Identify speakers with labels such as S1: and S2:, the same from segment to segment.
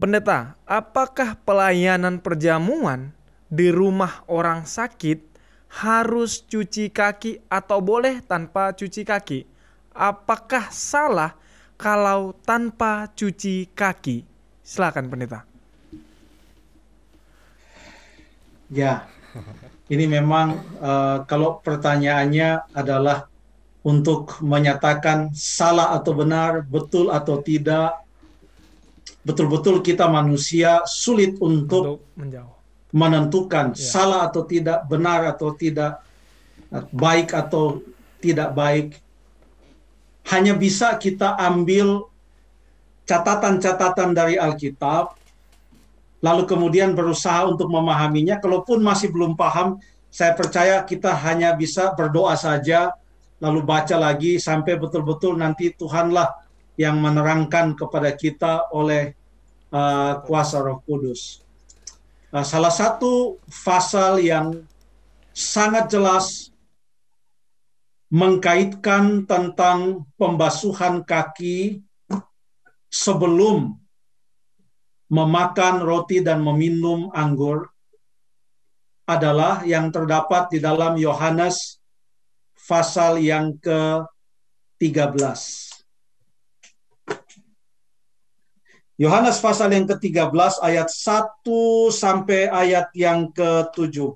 S1: Pendeta, apakah pelayanan perjamuan di rumah orang sakit harus cuci kaki atau boleh tanpa cuci kaki? Apakah salah kalau tanpa cuci kaki? Silakan pendeta.
S2: Ya, ini memang kalau pertanyaannya adalah untuk menyatakan salah atau benar, betul atau tidak, betul-betul kita manusia sulit untuk
S1: Untuk menjawab.
S2: menentukan
S1: Ya.
S2: salah atau tidak, benar atau tidak, baik atau tidak baik. Hanya bisa kita ambil catatan-catatan dari Alkitab, lalu kemudian berusaha untuk memahaminya. Kalaupun masih belum paham, saya percaya kita hanya bisa berdoa saja, lalu baca lagi sampai betul-betul nanti Tuhanlah yang menerangkan kepada kita oleh kuasa Roh Kudus. Salah satu pasal yang sangat jelas mengkaitkan tentang pembasuhan kaki sebelum memakan roti dan meminum anggur adalah yang terdapat di dalam Yohanes pasal yang ke-13. Yohanes pasal yang ke-13 ayat 1 sampai ayat yang ke-17.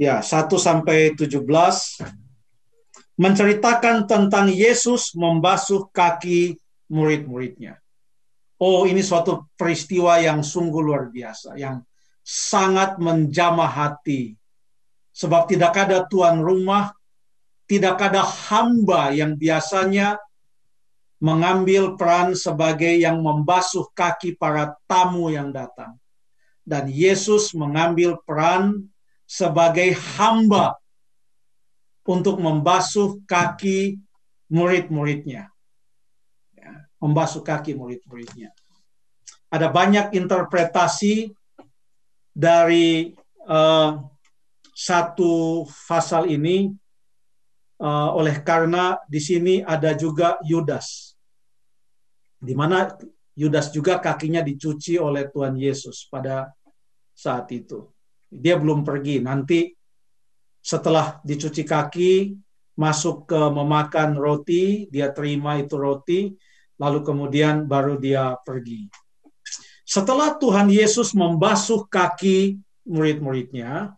S2: Ya, 1 sampai 17 menceritakan tentang Yesus membasuh kaki murid-muridnya. Oh, ini suatu peristiwa yang sungguh luar biasa, yang sangat menjamah hati. Sebab tidak ada tuan rumah, tidak ada hamba yang biasanya mengambil peran sebagai yang membasuh kaki para tamu yang datang. Dan Yesus mengambil peran sebagai hamba untuk membasuh kaki murid-muridnya. Membasuh kaki murid-muridnya. Ada banyak interpretasi dari satu pasal ini, oleh karena di sini ada juga Yudas, di mana Yudas juga kakinya dicuci oleh Tuhan Yesus pada saat itu. Dia belum pergi, nanti setelah dicuci kaki, masuk ke memakan roti, dia terima itu roti, lalu kemudian baru dia pergi. Setelah Tuhan Yesus membasuh kaki murid-muridnya,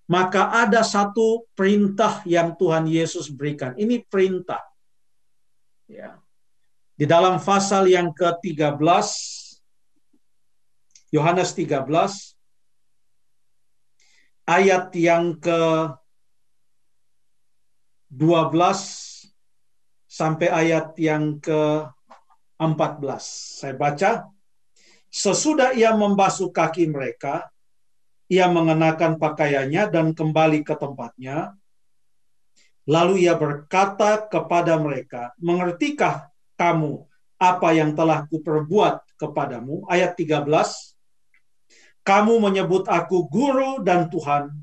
S2: maka ada satu perintah yang Tuhan Yesus berikan. Ini perintah. Ya. Di dalam pasal yang ke-13, Yohanes 13, ayat yang ke-12 sampai ayat yang ke-14. Saya baca. Sesudah ia membasuh kaki mereka, ia mengenakan pakaiannya dan kembali ke tempatnya. Lalu ia berkata kepada mereka, mengertikah kamu apa yang telah kuperbuat kepadamu? Ayat 13, kamu menyebut aku guru dan Tuhan,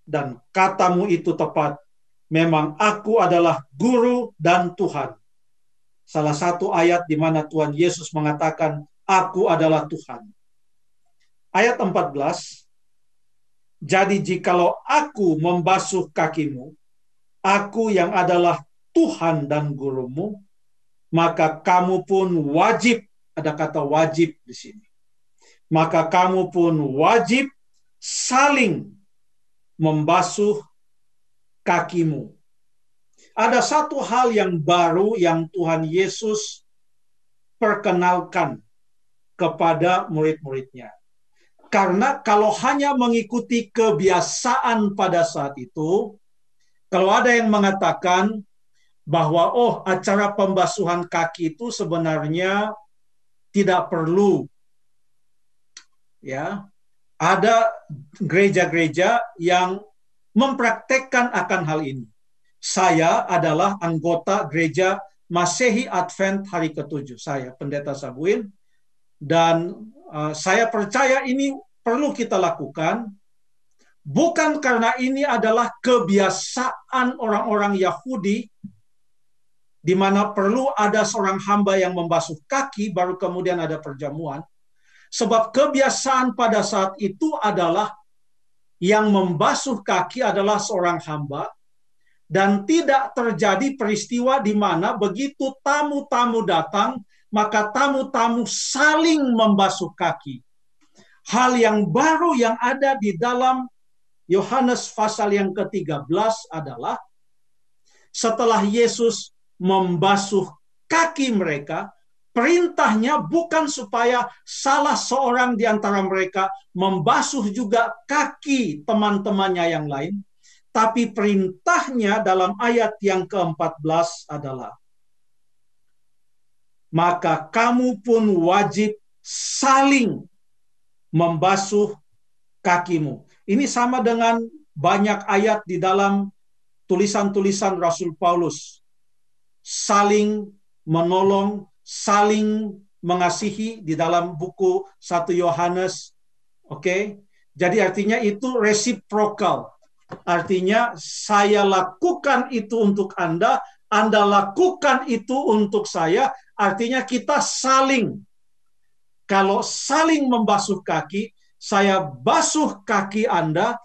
S2: dan katamu itu tepat. Memang aku adalah guru dan Tuhan. Salah satu ayat di mana Tuhan Yesus mengatakan, aku adalah Tuhan. Ayat 14, jadi jikalau aku membasuh kakimu, aku yang adalah Tuhan dan gurumu, maka kamu pun wajib, ada kata wajib di sini, maka kamu pun wajib saling membasuh kakimu. Ada satu hal yang baru yang Tuhan Yesus perkenalkan kepada murid-muridnya. Karena kalau hanya mengikuti kebiasaan pada saat itu, kalau ada yang mengatakan bahwa acara pembasuhan kaki itu sebenarnya tidak perlu, ya, ada gereja-gereja yang mempraktekkan akan hal ini. Saya adalah anggota gereja Masehi Advent hari ke-7. Saya Pendeta Sabuin, dan saya percaya ini perlu kita lakukan, bukan karena ini adalah kebiasaan orang-orang Yahudi, di mana perlu ada seorang hamba yang membasuh kaki, baru kemudian ada perjamuan. Sebab kebiasaan pada saat itu adalah yang membasuh kaki adalah seorang hamba, dan tidak terjadi peristiwa di mana begitu tamu-tamu datang, maka tamu-tamu saling membasuh kaki. Hal yang baru yang ada di dalam Yohanes pasal yang ke-13 adalah setelah Yesus membasuh kaki mereka, perintahnya bukan supaya salah seorang di antara mereka membasuh juga kaki teman-temannya yang lain, tapi perintahnya dalam ayat yang ke-14 adalah, maka kamu pun wajib saling membasuh kakimu. Ini sama dengan banyak ayat di dalam tulisan-tulisan Rasul Paulus. Saling menolong, saling mengasihi di dalam buku 1 Yohanes. Oke. Jadi artinya itu reciprocal. Artinya saya lakukan itu untuk Anda lakukan itu untuk saya. Artinya kita saling. Kalau saling membasuh kaki, saya basuh kaki Anda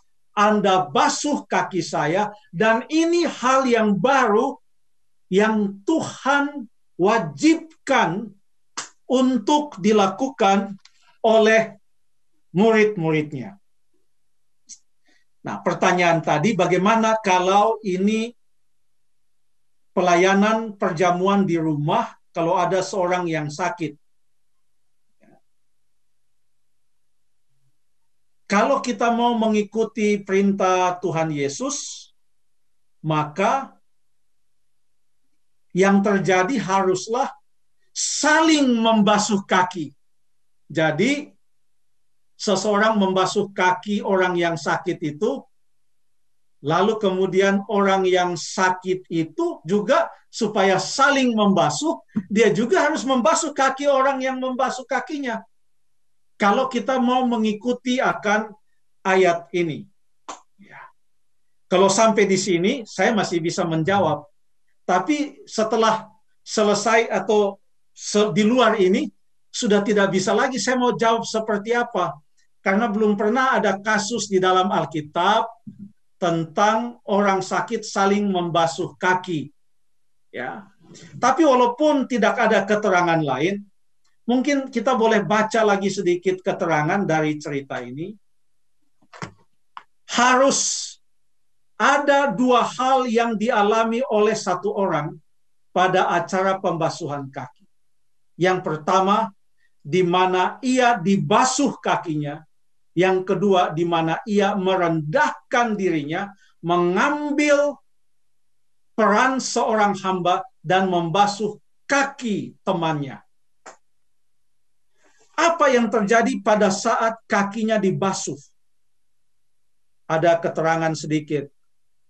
S2: basuh kaki saya, dan ini hal yang baru yang Tuhan wajibkan untuk dilakukan oleh murid-muridnya. Nah, pertanyaan tadi, bagaimana kalau ini pelayanan perjamuan di rumah kalau ada seorang yang sakit? Kalau kita mau mengikuti perintah Tuhan Yesus, maka yang terjadi haruslah saling membasuh kaki. Jadi, seseorang membasuh kaki orang yang sakit itu, lalu kemudian orang yang sakit itu juga supaya saling membasuh, dia juga harus membasuh kaki orang yang membasuh kakinya. Kalau kita mau mengikuti akan ayat ini. Ya. Kalau sampai di sini, saya masih bisa menjawab. Tapi setelah selesai atau di luar ini, sudah tidak bisa lagi saya mau jawab seperti apa. Karena belum pernah ada kasus di dalam Alkitab tentang orang sakit saling membasuh kaki. Ya. Tapi walaupun tidak ada keterangan lain, mungkin kita boleh baca lagi sedikit keterangan dari cerita ini. Harus ada dua hal yang dialami oleh satu orang pada acara pembasuhan kaki. Yang pertama, di mana ia dibasuh kakinya. Yang kedua, di mana ia merendahkan dirinya, mengambil peran seorang hamba dan membasuh kaki temannya. Apa yang terjadi pada saat kakinya dibasuh? Ada keterangan sedikit.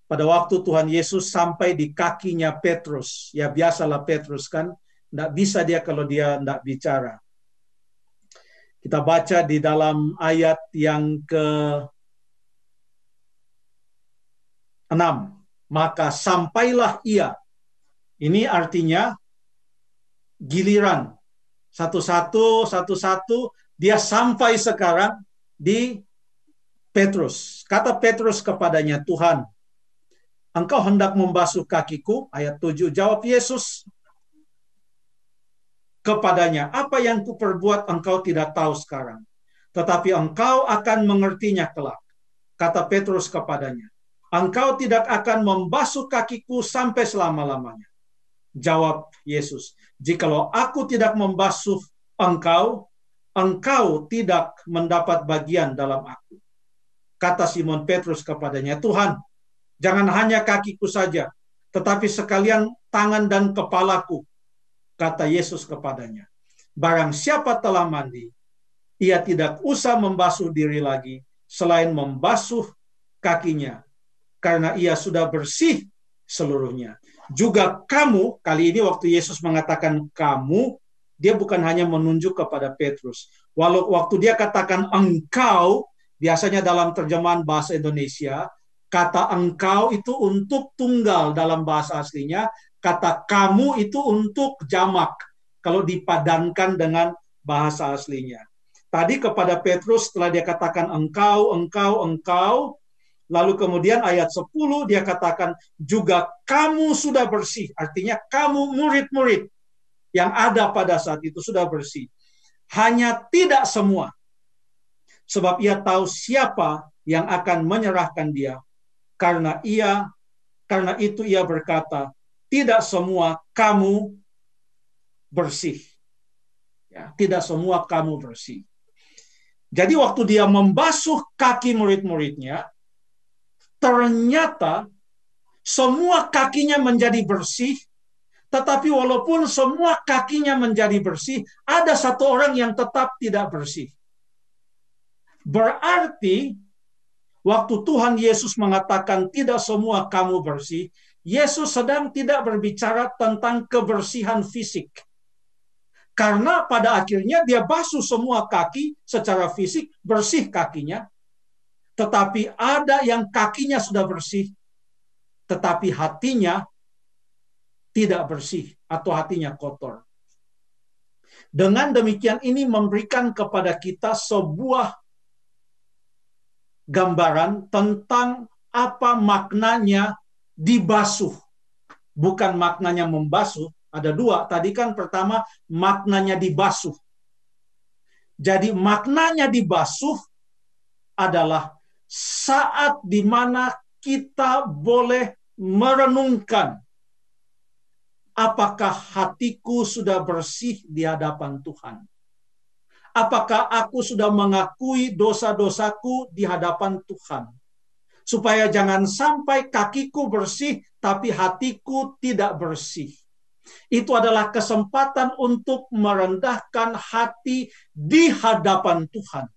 S2: Pada waktu Tuhan Yesus sampai di kakinya Petrus. Ya biasalah Petrus kan. Tidak bisa dia kalau dia tidak bicara. Kita baca di dalam ayat yang ke-6. Maka sampailah ia. Ini artinya giliran. Satu-satu, dia sampai sekarang di Petrus. Kata Petrus kepadanya, Tuhan, Engkau hendak membasuh kakiku? Ayat 7, jawab Yesus kepadanya, apa yang kuperbuat engkau tidak tahu sekarang, tetapi engkau akan mengertinya kelak. Kata Petrus kepadanya, engkau tidak akan membasuh kakiku sampai selama-lamanya. Jawab Yesus, jikalau aku tidak membasuh engkau, engkau tidak mendapat bagian dalam aku. Kata Simon Petrus kepadanya, Tuhan, jangan hanya kakiku saja, tetapi sekalian tangan dan kepalaku. Kata Yesus kepadanya, barang siapa telah mandi, ia tidak usah membasuh diri lagi, selain membasuh kakinya, karena ia sudah bersih seluruhnya. Juga kamu, kali ini waktu Yesus mengatakan kamu, dia bukan hanya menunjuk kepada Petrus. Waktu dia katakan engkau, biasanya dalam terjemahan bahasa Indonesia, kata engkau itu untuk tunggal dalam bahasa aslinya, kata kamu itu untuk jamak kalau dipadankan dengan bahasa aslinya. Tadi kepada Petrus setelah dia katakan engkau, lalu kemudian ayat 10 dia katakan juga kamu sudah bersih. Artinya kamu murid-murid yang ada pada saat itu sudah bersih. Hanya tidak semua. Sebab ia tahu siapa yang akan menyerahkan dia. Karena itu ia berkata, tidak semua kamu bersih. Ya, tidak semua kamu bersih. Jadi waktu dia membasuh kaki murid-muridnya, ternyata semua kakinya menjadi bersih, tetapi walaupun semua kakinya menjadi bersih, ada satu orang yang tetap tidak bersih. Berarti, waktu Tuhan Yesus mengatakan tidak semua kamu bersih, Yesus sedang tidak berbicara tentang kebersihan fisik. Karena pada akhirnya dia basuh semua kaki secara fisik, bersih kakinya. Tetapi ada yang kakinya sudah bersih, tetapi hatinya tidak bersih atau hatinya kotor. Dengan demikian ini memberikan kepada kita sebuah gambaran tentang apa maknanya dibasuh. Bukan maknanya membasuh, ada dua. Tadi kan pertama maknanya dibasuh. Jadi maknanya dibasuh adalah saat di mana kita boleh merenungkan apakah hatiku sudah bersih di hadapan Tuhan. Apakah aku sudah mengakui dosa-dosaku di hadapan Tuhan. Supaya jangan sampai kakiku bersih, tapi hatiku tidak bersih. Itu adalah kesempatan untuk merendahkan hati di hadapan Tuhan.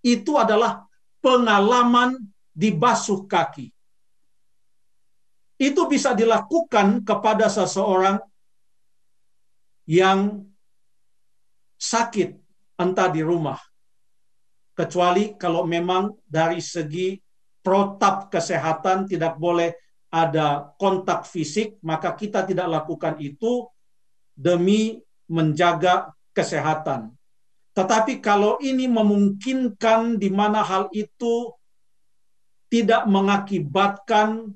S2: Itu adalah pengalaman dibasuh kaki. Itu bisa dilakukan kepada seseorang yang sakit, entah di rumah. Kecuali kalau memang dari segi protap kesehatan tidak boleh ada kontak fisik, maka kita tidak lakukan itu demi menjaga kesehatan. Tetapi kalau ini memungkinkan di mana hal itu tidak mengakibatkan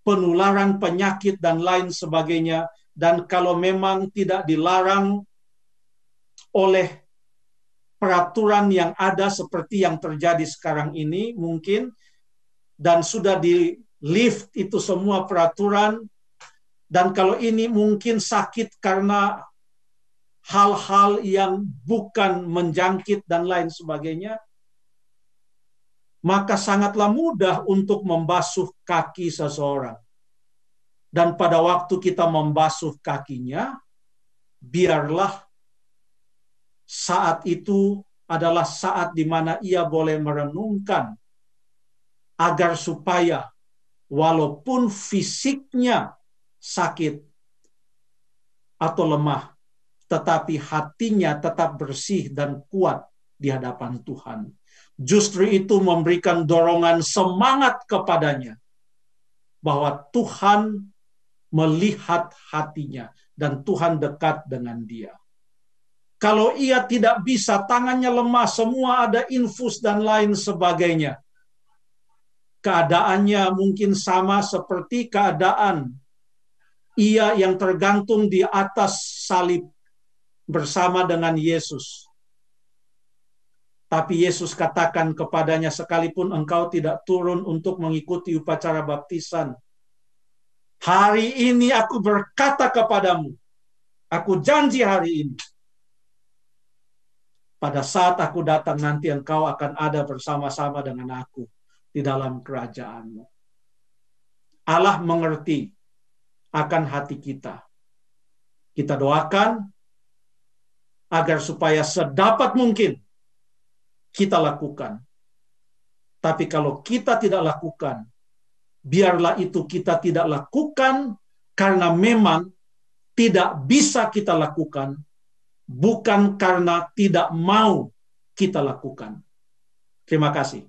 S2: penularan penyakit dan lain sebagainya, dan kalau memang tidak dilarang oleh peraturan yang ada seperti yang terjadi sekarang ini mungkin, dan sudah di lift itu semua peraturan, dan kalau ini mungkin sakit karena hal-hal yang bukan menjangkit dan lain sebagainya, maka sangatlah mudah untuk membasuh kaki seseorang. Dan pada waktu kita membasuh kakinya, biarlah saat itu adalah saat di mana ia boleh merenungkan agar supaya walaupun fisiknya sakit atau lemah, tetapi hatinya tetap bersih dan kuat di hadapan Tuhan. Justru itu memberikan dorongan semangat kepadanya bahwa Tuhan melihat hatinya dan Tuhan dekat dengan dia. Kalau ia tidak bisa, tangannya lemah, semua ada infus dan lain sebagainya, keadaannya mungkin sama seperti keadaan ia yang tergantung di atas salib bersama dengan Yesus. Tapi Yesus katakan kepadanya, sekalipun engkau tidak turun untuk mengikuti upacara baptisan, hari ini aku berkata kepadamu, aku janji hari ini, pada saat aku datang nanti engkau akan ada bersama-sama dengan aku di dalam kerajaanmu. Allah mengerti akan hati kita. Kita doakan agar supaya sedapat mungkin kita lakukan. Tapi kalau kita tidak lakukan, biarlah itu kita tidak lakukan karena memang tidak bisa kita lakukan, bukan karena tidak mau kita lakukan. Terima kasih.